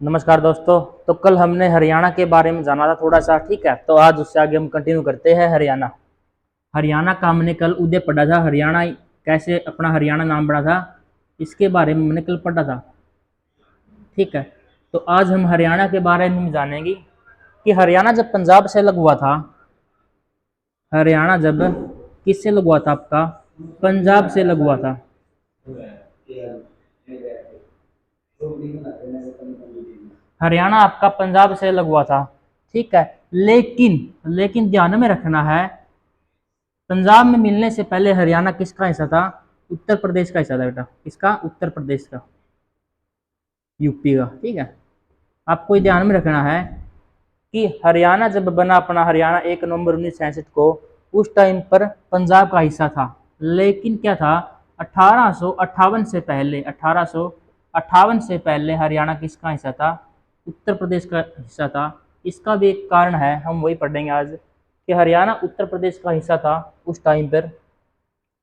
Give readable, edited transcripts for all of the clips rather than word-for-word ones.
नमस्कार दोस्तों। तो कल हमने हरियाणा के बारे में जाना था थोड़ा सा, ठीक है। तो आज उससे आगे हम कंटिन्यू करते हैं। हरियाणा हरियाणा का हमने कल उदय पढ़ा था। हरियाणा कैसे अपना हरियाणा नाम पड़ा था, इसके बारे में हमने कल पढ़ा था, ठीक है। तो आज हम हरियाणा के बारे में जानेंगे कि हरियाणा जब पंजाब से अलग हुआ था, हरियाणा जब किससे अलग हुआ था, आपका पंजाब से अलग हुआ था। हरियाणा आपका पंजाब से अलग हुआ था, ठीक है। लेकिन ध्यान में रखना है, पंजाब में मिलने से पहले हरियाणा किसका हिस्सा था? उत्तर प्रदेश का हिस्सा था बेटा। किसका? उत्तर प्रदेश का, यूपी का, ठीक है। आपको ये ध्यान में रखना है कि हरियाणा जब बना अपना, हरियाणा 1 नवंबर 1966 को, उस टाइम पर पंजाब का हिस्सा था। लेकिन क्या था, 1858 से पहले, 1858 से पहले हरियाणा किसका हिस्सा था? उत्तर प्रदेश का हिस्सा था। इसका भी एक कारण है, हम वही पढ़ेंगे आज, कि हरियाणा उत्तर प्रदेश का हिस्सा था उस टाइम पर।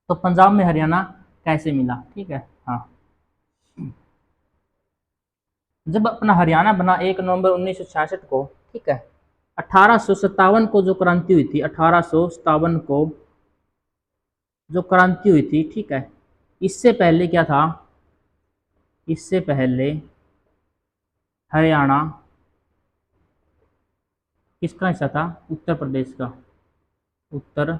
तो पंजाब में हरियाणा कैसे मिला, ठीक है। हाँ, जब अपना हरियाणा बना 1 नवंबर 1966 को, ठीक है। 1857 को जो क्रांति हुई थी, 1857 को जो क्रांति हुई थी, ठीक है। इससे पहले क्या था? इससे पहले हरियाणा किसका हिस्सा था? उत्तर प्रदेश का, उत्तर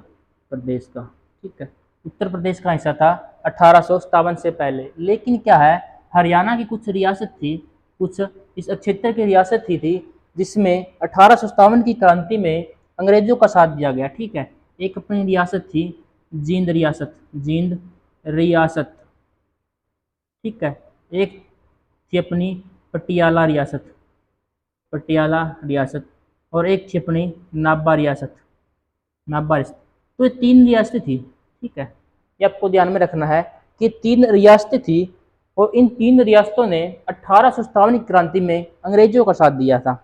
प्रदेश का, ठीक है। उत्तर प्रदेश का हिस्सा था 1857 से पहले। लेकिन क्या है, हरियाणा की कुछ रियासत थी, कुछ इस क्षेत्र की रियासत थी जिसमें 1857 की क्रांति में अंग्रेजों का साथ दिया गया, ठीक है। एक अपनी रियासत थी जींद रियासत, जींद रियासत, ठीक है। एक थी अपनी पटियाला रियासत, पटियाला रियासत, और एक थी अपनी नाभा रियासत, नाभा रियासत। तो ये 3 रियासतें थी, ठीक है। ये आपको ध्यान में रखना है कि 3 रियासतें थी, और इन 3 रियासतों ने 1857 की क्रांति में अंग्रेजों का साथ दिया था,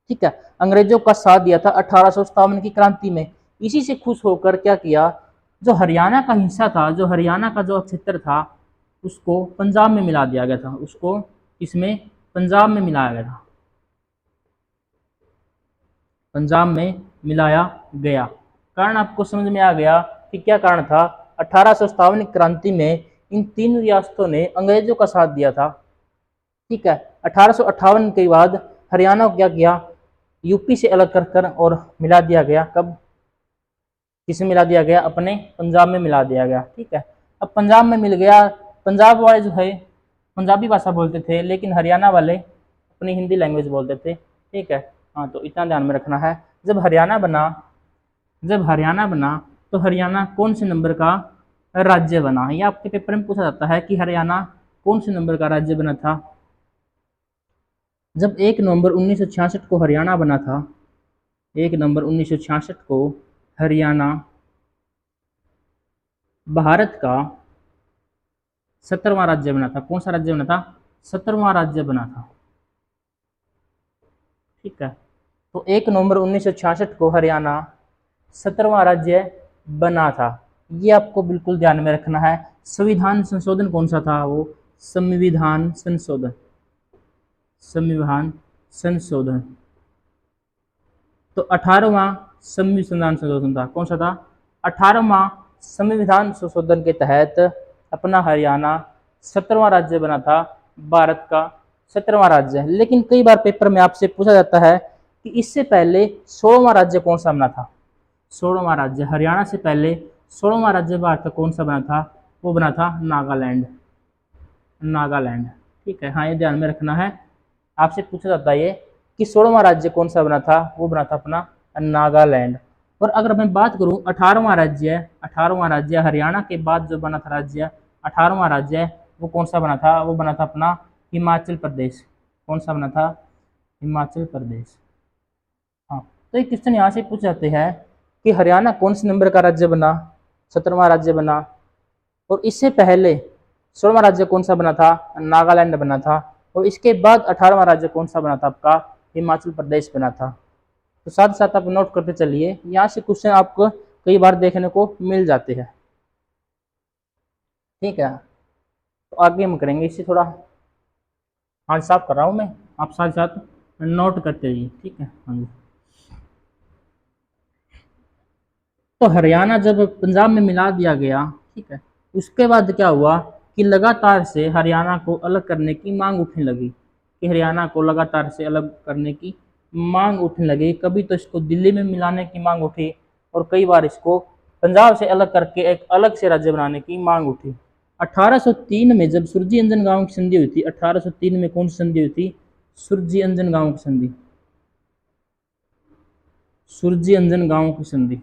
ठीक है। अंग्रेजों का साथ दिया था 1857 की क्रांति में। इसी से खुश होकर क्या किया, जो हरियाणा का हिस्सा था, जो हरियाणा का जो क्षेत्र था, उसको पंजाब में मिला दिया गया था। उसको इसमें पंजाब में मिलाया गया था, पंजाब में मिलाया गया। कारण आपको समझ में आ गया कि क्या कारण था। 1857 की क्रांति में इन 3 रियासतों ने अंग्रेजों का साथ दिया था, ठीक है। 1858 के बाद हरियाणा को क्या किया, यूपी से अलग कर कर और मिला दिया गया। कब? किसे मिला दिया गया? अपने पंजाब में मिला दिया गया, ठीक है। अब पंजाब में मिल गया, पंजाब वाले जो है पंजाबी भाषा बोलते थे, लेकिन हरियाणा वाले अपनी हिंदी लैंग्वेज बोलते थे, ठीक है। हाँ, तो इतना ध्यान में रखना है। जब हरियाणा बना, जब हरियाणा बना तो हरियाणा कौन से नंबर का राज्य बना? यह आपके पेपर में पूछा जाता है कि हरियाणा कौन से नंबर का राज्य बना था। जब 1 नवंबर 1966 को हरियाणा बना था, 1 नवंबर 1966 को हरियाणा भारत का 17वां राज्य बना था। कौन सा राज्य बना था? 17वां राज्य बना था, ठीक है। तो 1 नवंबर 1966 को हरियाणा 17वां राज्य बना था। ये आपको बिल्कुल ध्यान में रखना है। संविधान संशोधन कौन सा था? वो संविधान संशोधन, संविधान संशोधन। तो 18वां संविधान संशोधन था। कौन सा था? 18वां संविधान संशोधन के तहत अपना हरियाणा 17वां राज्य बना था, भारत का 17वां राज्य। लेकिन कई बार पेपर में आपसे पूछा जाता है कि इससे पहले 16वां राज्य कौन सा बना था। 16वां राज्य हरियाणा से पहले 16वां राज्य भारत का कौन सा बना था? वो बना था नागालैंड, नागालैंड, ठीक है। हाँ, ये ध्यान में रखना है, आपसे पूछा जाता है ये कि 16वां राज्य कौन सा बना था? वो बना था अपना नागालैंड। और अगर मैं बात करूं 18वां राज्य, 18वां राज्य हरियाणा के बाद जो बना था राज्य, 18वां राज्य वो कौन सा बना था? वो बना था अपना हिमाचल प्रदेश। कौन सा बना था? हिमाचल प्रदेश। हाँ, तो एक क्वेश्चन यहाँ से पूछ जाते हैं कि हरियाणा कौन से नंबर का राज्य बना? 17वां राज्य बना। और इससे पहले 16वां राज्य कौन सा बना था? नागालैंड बना था। और इसके बाद 18वां राज्य कौन सा बना था? आपका हिमाचल प्रदेश बना था। तो साथ साथ आप नोट करते चलिए, यहाँ से क्वेश्चन आपको कई बार देखने को मिल जाते हैं, ठीक है। तो आगे हम करेंगे, इससे थोड़ा हाथ साफ कर रहा हूँ मैं। आप साथ साथ नोट करते रहिए, ठीक है। हाँ जी। तो हरियाणा जब पंजाब में मिला दिया गया, ठीक है, उसके बाद क्या हुआ कि लगातार से हरियाणा को अलग करने की मांग उठने लगी, कि हरियाणा को लगातार से अलग करने की मांग उठने लगी। कभी तो इसको दिल्ली में मिलाने की मांग उठी और कई बार इसको पंजाब से अलग करके एक अलग से राज्य बनाने की मांग उठी। 1803 में जब सुरजी अंजन गांव की संधि हुई थी, 1803 में कौन सी संधि हुई थी? सुरजी अंजन गांव की संधि, सुरजी अंजन गांव की संधि।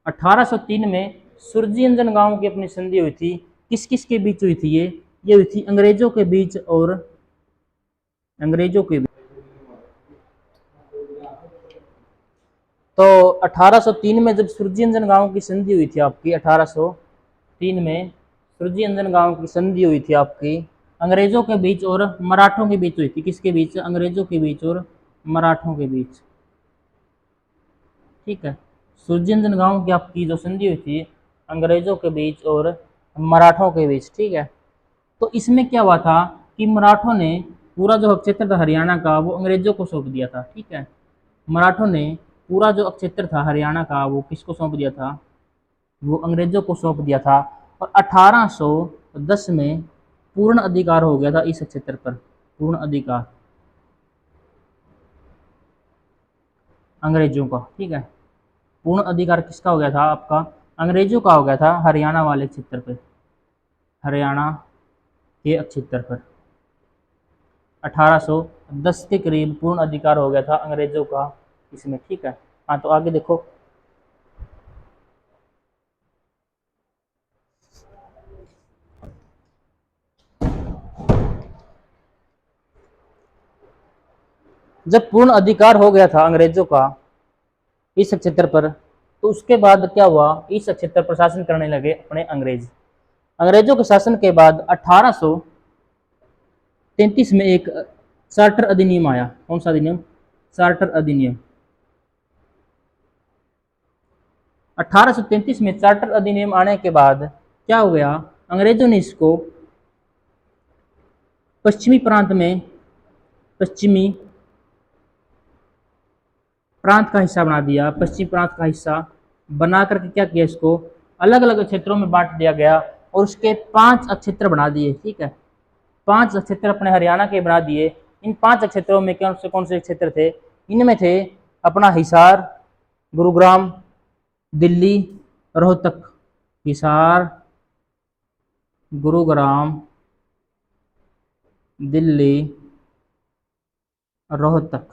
1803 में सुरजी अंजन गांव की अपनी संधि हुई थी। किस किस के बीच हुई थी ये हुई थी अंग्रेजों के बीच और अंग्रेजों के बीच। तो 1803 में जब सुरजी अंजन गांव की संधि हुई थी आपकी, 1803 में सुरजी अंजन गांव की संधि हुई थी आपकी अंग्रेजों के बीच और मराठों के बीच हुई थी। किसके बीच? अंग्रेजों के बीच और मराठों के बीच, ठीक है। सुरजेंद्र गांव की आपकी जो संधि हुई थी अंग्रेजों के बीच और मराठों के बीच, ठीक है। तो इसमें क्या हुआ था कि मराठों ने पूरा जो क्षेत्र था हरियाणा का वो अंग्रेजों को सौंप दिया था, ठीक है। मराठों ने पूरा जो क्षेत्र था हरियाणा का वो किसको सौंप दिया था? वो अंग्रेजों को सौंप दिया था। और 1810 में पूर्ण अधिकार हो गया था इस क्षेत्र पर, पूर्ण अधिकार अंग्रेजों का, ठीक है। पूर्ण अधिकार किसका हो गया था आपका? अंग्रेजों का हो गया था हरियाणा वाले क्षेत्र पे, हरियाणा के क्षेत्र पर 1810 के करीब पूर्ण अधिकार हो गया था अंग्रेजों का इसमें, ठीक है। हाँ, तो आगे देखो। जब पूर्ण अधिकार हो गया था अंग्रेजों का इस क्षेत्र पर, तो उसके बाद क्या हुआ? इस क्षेत्र पर शासन करने लगे अपने अंग्रेज। अंग्रेजों के शासन के बाद 1833 में एक चार्टर अधिनियम आया। कौन सा अधिनियम? चार्टर अधिनियम। 1833 में चार्टर अधिनियम आने के बाद क्या हो गया? अंग्रेजों ने इसको पश्चिमी प्रांत में, पश्चिमी प्रांत का हिस्सा बना दिया। पश्चिमी प्रांत का हिस्सा बना करके क्या किया? इसको अलग अलग क्षेत्रों में बांट दिया गया और उसके 5 क्षेत्र बना दिए, ठीक है। 5 क्षेत्र अपने हरियाणा के बना दिए। इन 5 क्षेत्रों में कौन से क्षेत्र थे? इनमें थे अपना हिसार, गुरुग्राम, दिल्ली, रोहतक। हिसार, गुरुग्राम, दिल्ली, रोहतक,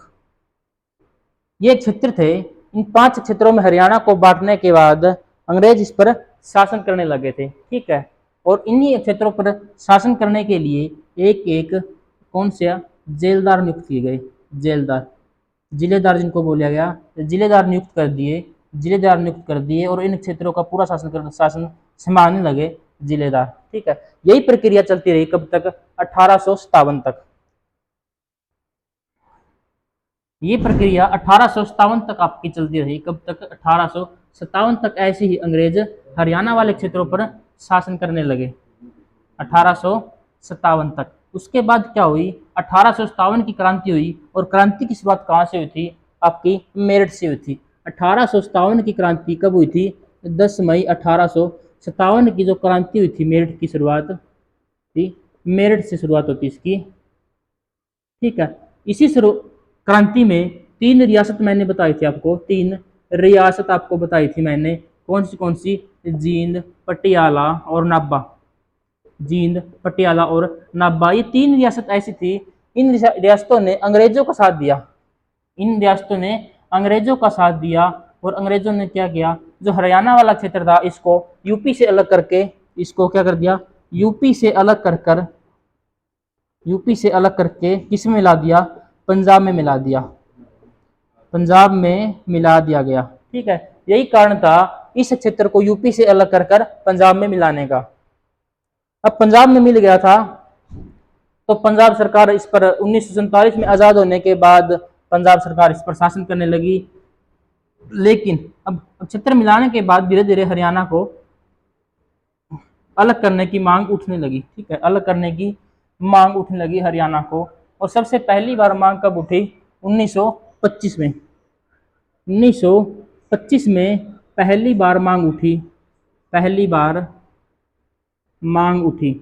ये क्षेत्र थे। इन 5 क्षेत्रों में हरियाणा को बांटने के बाद अंग्रेज इस पर शासन करने लगे थे, ठीक है। और इन्हीं क्षेत्रों पर शासन करने के लिए एक एक कौन से जेलदार नियुक्त किए गए? जेलदार, जिलेदार जिनको बोला गया, जिलेदार नियुक्त कर दिए, जिलेदार नियुक्त कर दिए और इन क्षेत्रों का पूरा शासन संभालने लगे जिलेदार, ठीक है। यही प्रक्रिया चलती रही कब तक? 1857 तक। ये प्रक्रिया 1857 तक आपकी चलती रही। कब तक? 1857 तक ऐसे ही अंग्रेज हरियाणा वाले क्षेत्रों पर शासन करने लगे, 1857 तक। उसके बाद क्या हुई? 1857 की क्रांति हुई और क्रांति की शुरुआत कहाँ से हुई थी? आपकी मेरठ से हुई थी। 1857 की क्रांति कब हुई थी? 10 मई 1857 की जो क्रांति हुई थी मेरठ की शुरुआत थी, मेरठ से शुरुआत होती इसकी, ठीक है। इसी क्रांति में 3 रियासत मैंने बताई थी आपको, 3 रियासत आपको बताई थी मैंने। कौन सी? जींद, पटियाला और नाभा। जींद, पटियाला और नाभा, ये 3 रियासत ऐसी थी। इन रियासतों ने अंग्रेजों का साथ दिया, इन रियासतों ने अंग्रेजों का साथ दिया। और अंग्रेजों ने क्या किया? जो हरियाणा वाला क्षेत्र था इसको यूपी से अलग करके, इसको क्या कर दिया? यूपी से अलग कर यूपी से अलग करके किस में मिला दिया? पंजाब में मिला दिया, पंजाब में मिला दिया गया, ठीक है। यही कारण था इस क्षेत्र को यूपी से अलग कर पंजाब में मिलाने का। अब पंजाब में मिल गया था तो पंजाब सरकार इस पर 1947 में आजाद होने के बाद पंजाब सरकार इस पर शासन करने लगी। लेकिन अब क्षेत्र मिलाने के बाद धीरे धीरे हरियाणा को अलग करने की मांग उठने लगी। ठीक है, अलग करने की मांग उठने लगी हरियाणा को। और सबसे पहली बार मांग कब उठी? 1925 में। 1925 में पहली बार मांग उठी, पहली बार मांग उठी,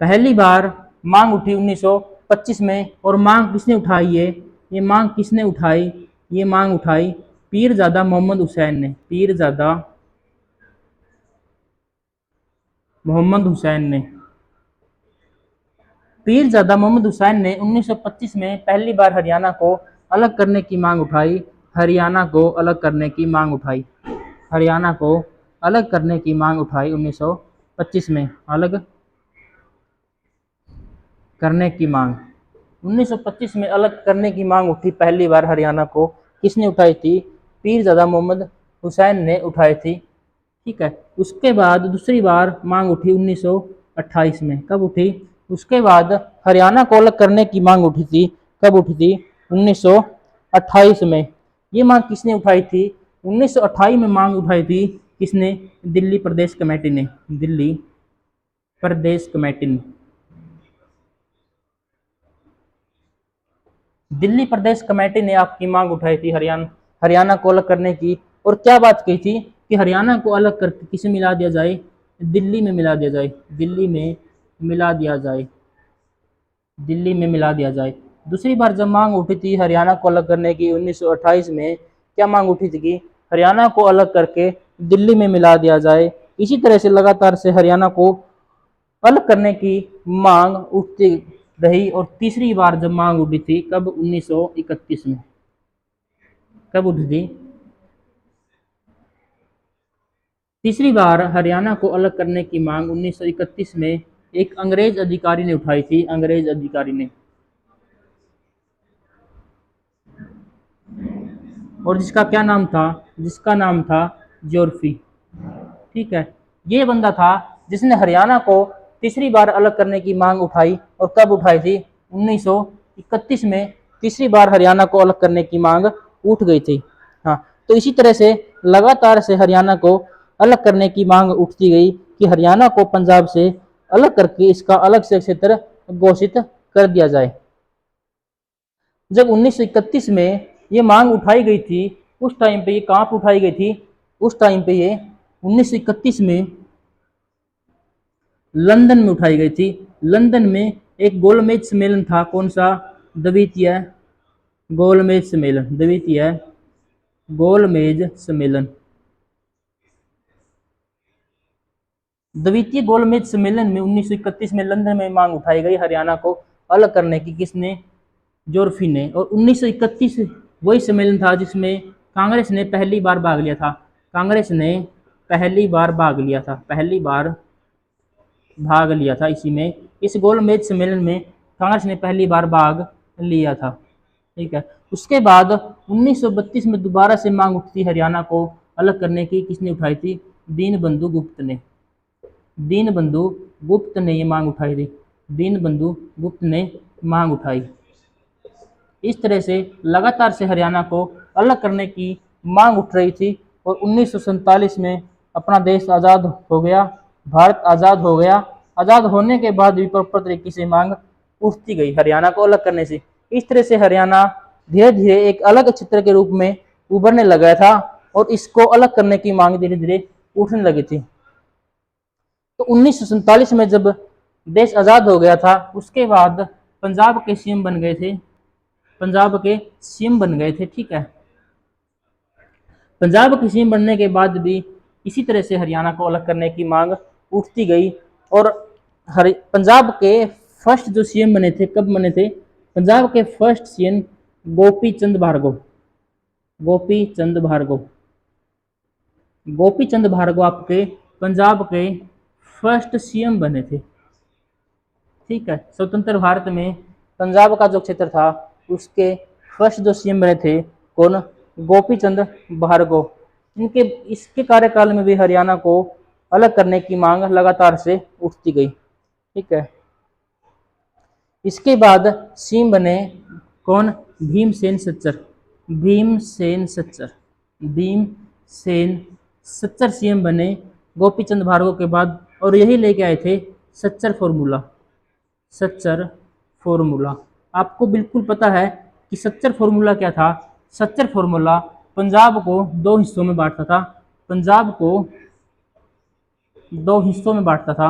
पहली बार मांग उठी 1925 में। और मांग किसने उठाई है? ये मांग किसने उठाई? ये मांग उठाई पीरजादा मोहम्मद हुसैन ने, पीरजादा मोहम्मद हुसैन ने। पीरजादा मोहम्मद हुसैन ने 1925 में पहली बार हरियाणा को अलग करने की मांग उठाई, हरियाणा को अलग करने की मांग उठाई, हरियाणा को अलग करने की मांग उठाई 1925 में, अलग करने की मांग। 1925 में अलग करने की मांग उठी पहली बार हरियाणा को। किसने उठाई थी? पीरजादा मोहम्मद हुसैन ने उठाई थी। ठीक है, उसके बाद दूसरी बार मांग उठी 1928 में। कब उठी? उसके बाद हरियाणा को अलग करने की मांग उठी थी। कब उठी थी? 1928 में। ये मांग किसने उठाई थी? 1928 में मांग उठाई थी किसने? दिल्ली प्रदेश कमेटी ने, दिल्ली प्रदेश कमेटी ने। दिल्ली प्रदेश कमेटी ने आपकी मांग उठाई थी हरियाणा को अलग करने की। और क्या बात कही थी? कि हरियाणा को अलग करके किसे मिला दिया जाए? दिल्ली में मिला दिया जाए, दिल्ली में मिला दिया जाए, दिल्ली में मिला दिया जाए। दूसरी बार जब मांग उठी थी हरियाणा को अलग करने की 1928 में, क्या मांग उठी थी? कि हरियाणा को अलग करके दिल्ली में मिला दिया जाए। इसी तरह से लगातार से हरियाणा को अलग करने की मांग उठती रही। और तीसरी बार जब मांग उठी थी कब? 1931 में। कब उठी थी? तीसरी बार हरियाणा को अलग करने की मांग 1931 में एक अंग्रेज अधिकारी ने उठाई थी, अंग्रेज अधिकारी ने। और जिसका क्या नाम था? जिसका नाम था जोरफी। ठीक है, ये बंदा था जिसने हरियाणा को तीसरी बार अलग करने की मांग उठाई। और कब उठाई थी? 1931 में तीसरी बार हरियाणा को अलग करने की मांग उठ गई थी। हाँ, तो इसी तरह से लगातार से हरियाणा को अलग करने की मांग उठती गई कि हरियाणा को पंजाब से अलग करके इसका अलग से क्षेत्र घोषित कर दिया जाए। जब 1931 में ये मांग उठाई गई थी, उस टाइम पे ये कहाँ पर उठाई गई थी? उस टाइम पे ये 1931 में लंदन में उठाई गई थी। लंदन में एक गोलमेज सम्मेलन था। कौन सा? द्वितीय गोलमेज सम्मेलन, द्वितीय गोलमेज सम्मेलन। द्वितीय गोलमेज सम्मेलन में 1931 में लंदन में मांग उठाई गई हरियाणा को अलग करने की। किसने? जोरफी ने। और 1931 वही सम्मेलन था जिसमें कांग्रेस ने पहली बार भाग लिया था। कांग्रेस ने पहली बार भाग लिया था, पहली बार भाग लिया था इसी में। इस गोलमेज सम्मेलन में कांग्रेस ने पहली बार भाग लिया था। ठीक है, उसके बाद 1932 में दोबारा से मांग उठती हरियाणा को अलग करने की। किसने उठाई थी? दीनबंधु गुप्त ने, दीनबंधु गुप्त ने ये मांग उठाई थी, दीनबंधु गुप्त ने मांग उठाई। इस तरह से लगातार से हरियाणा को अलग करने की मांग उठ रही थी। और 1947 में अपना देश आज़ाद हो गया, भारत आज़ाद हो गया। आज़ाद होने के बाद भी प्रॉपर तरीके से मांग उठती गई हरियाणा को अलग करने से। इस तरह से हरियाणा धीरे धीरे एक अलग क्षेत्र के रूप में उभरने लगा था और इसको अलग करने की मांग धीरे धीरे उठने लगी थी। तो 1947 में जब देश आज़ाद हो गया था, उसके बाद पंजाब के सीएम बन गए थे, पंजाब के सीएम बन गए थे। ठीक है, पंजाब के सीएम बनने के बाद भी इसी तरह से हरियाणा को अलग करने की मांग उठती गई। और पंजाब के फर्स्ट जो सीएम बने थे, कब बने थे? पंजाब के फर्स्ट सीएम गोपी चंद भार्गव, गोपी चंद भार्गव, गोपी चंद भार्गव आपके पंजाब के फर्स्ट सीएम बने थे। ठीक है, स्वतंत्र भारत में पंजाब का जो क्षेत्र था उसके फर्स्ट जो सीएम बने थे कौन? गोपी चंद भार्गव। इनके इसके कार्यकाल में भी हरियाणा को अलग करने की मांग लगातार से उठती गई। ठीक है, इसके बाद सीएम बने कौन? भीमसेन सच्चर, भीमसेन सच्चर, भीमसेन सच्चर सीएम बने गोपीचंद भार्गव के बाद, और यही लेके आए थे सच्चर फॉर्मूला। सच्चर फॉर्मूला आपको बिल्कुल पता है कि सच्चर फॉर्मूला क्या था। सच्चर फॉर्मूला पंजाब को दो हिस्सों में बांटता था। पंजाब को दो हिस्सों में बांटता था,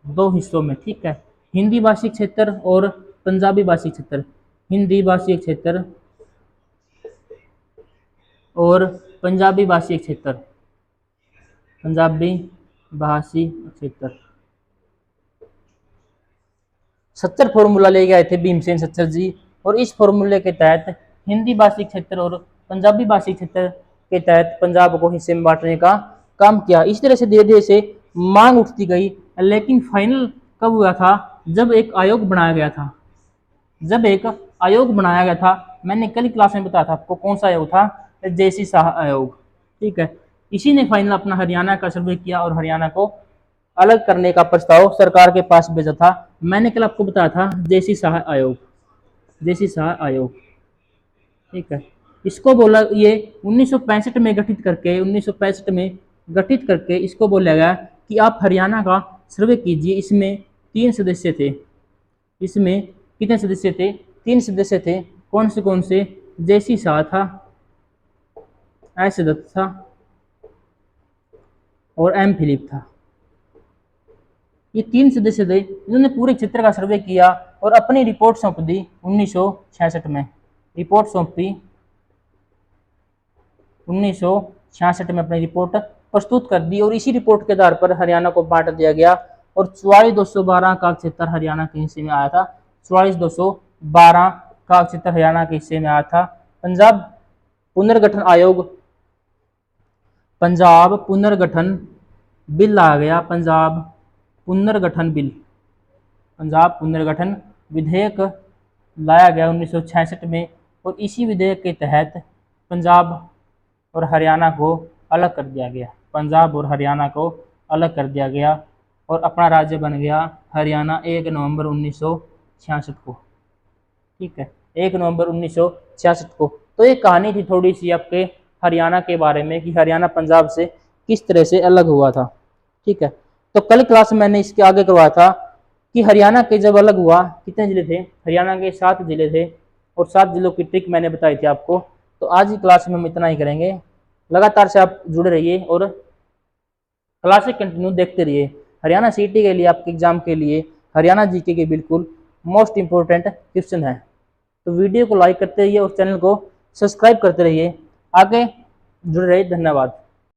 दो हिस्सों में, ठीक है। हिंदी भाषी क्षेत्र और पंजाबी भाषी क्षेत्र। हिंदी भाषी क्षेत्र और पंजाबी भाषी क्षेत्र। पंजाबी भाषी क्षेत्र। सच्चर फॉर्मूला ले गए थे भीमसेन सच्चर जी, और इस फॉर्मूले के तहत हिंदी भाषी क्षेत्र और पंजाबी भाषी क्षेत्र के तहत पंजाब को हिस्से में बांटने का काम किया। इस तरह से धीरे धीरे से मांग उठती गई, लेकिन फाइनल कब हुआ था, जब एक आयोग बनाया गया था। जब एक आयोग बनाया गया था, मैंने कल क्लास में बताया था आपको कौन सा आयोग था, जेसी शाह आयोग, ठीक है। इसी ने फाइनल अपना हरियाणा का सर्वे किया और हरियाणा को अलग करने का प्रस्ताव सरकार के पास भेजा था। मैंने कल आपको बताया था जेसी शाह आयोग, जेसी शाह आयोग, ठीक है। इसको बोला, ये 1965 में गठित करके, 1965 में गठित करके इसको बोला गया कि आप हरियाणा का सर्वे कीजिए। इसमें 3 सदस्य थे। इसमें कितने सदस्य थे? 3 सदस्य थे। कौन से? जेसी शाह था, एस दत्त था और एम फिलिप था। ये 3 सदस्य थे। इन्होंने पूरे क्षेत्र का सर्वे किया और अपनी रिपोर्ट सौंप दी 1966 में। रिपोर्ट सौंपी 1966 में, अपनी रिपोर्ट प्रस्तुत कर दी, और इसी रिपोर्ट के आधार पर हरियाणा को बांट दिया गया और 44,212 का क्षेत्र हरियाणा के हिस्से में आया था। 44,212 का क्षेत्र हरियाणा के हिस्से में आया था। पंजाब पुनर्गठन आयोग, पंजाब पुनर्गठन बिल आ गया। पंजाब पुनर्गठन बिल, पंजाब पुनर्गठन विधेयक लाया गया 1966 में, और इसी विधेयक के तहत पंजाब और हरियाणा को अलग कर दिया गया। पंजाब और हरियाणा को अलग कर दिया गया और अपना राज्य बन गया हरियाणा 1 नवंबर 1966 को, ठीक है। 1 नवंबर 1966 को। तो ये कहानी थी थोड़ी सी आपके हरियाणा के बारे में कि हरियाणा पंजाब से किस तरह से अलग हुआ था, ठीक है। तो कल क्लास में मैंने इसके आगे करवाया था कि हरियाणा के जब अलग हुआ कितने जिले थे? हरियाणा के 7 जिले थे, और 7 जिलों की ट्रिक मैंने बताई थी आपको। तो आज की क्लास में हम इतना ही करेंगे। लगातार से आप जुड़े रहिए और क्लासेस कंटिन्यू देखते रहिए। हरियाणा सीटी के लिए, आपके एग्जाम के लिए हरियाणा जीके के बिल्कुल मोस्ट इंपोर्टेंट क्वेश्चन है। तो वीडियो को लाइक करते रहिए और चैनल को सब्सक्राइब करते रहिए। आगे जुड़े रहिए। धन्यवाद।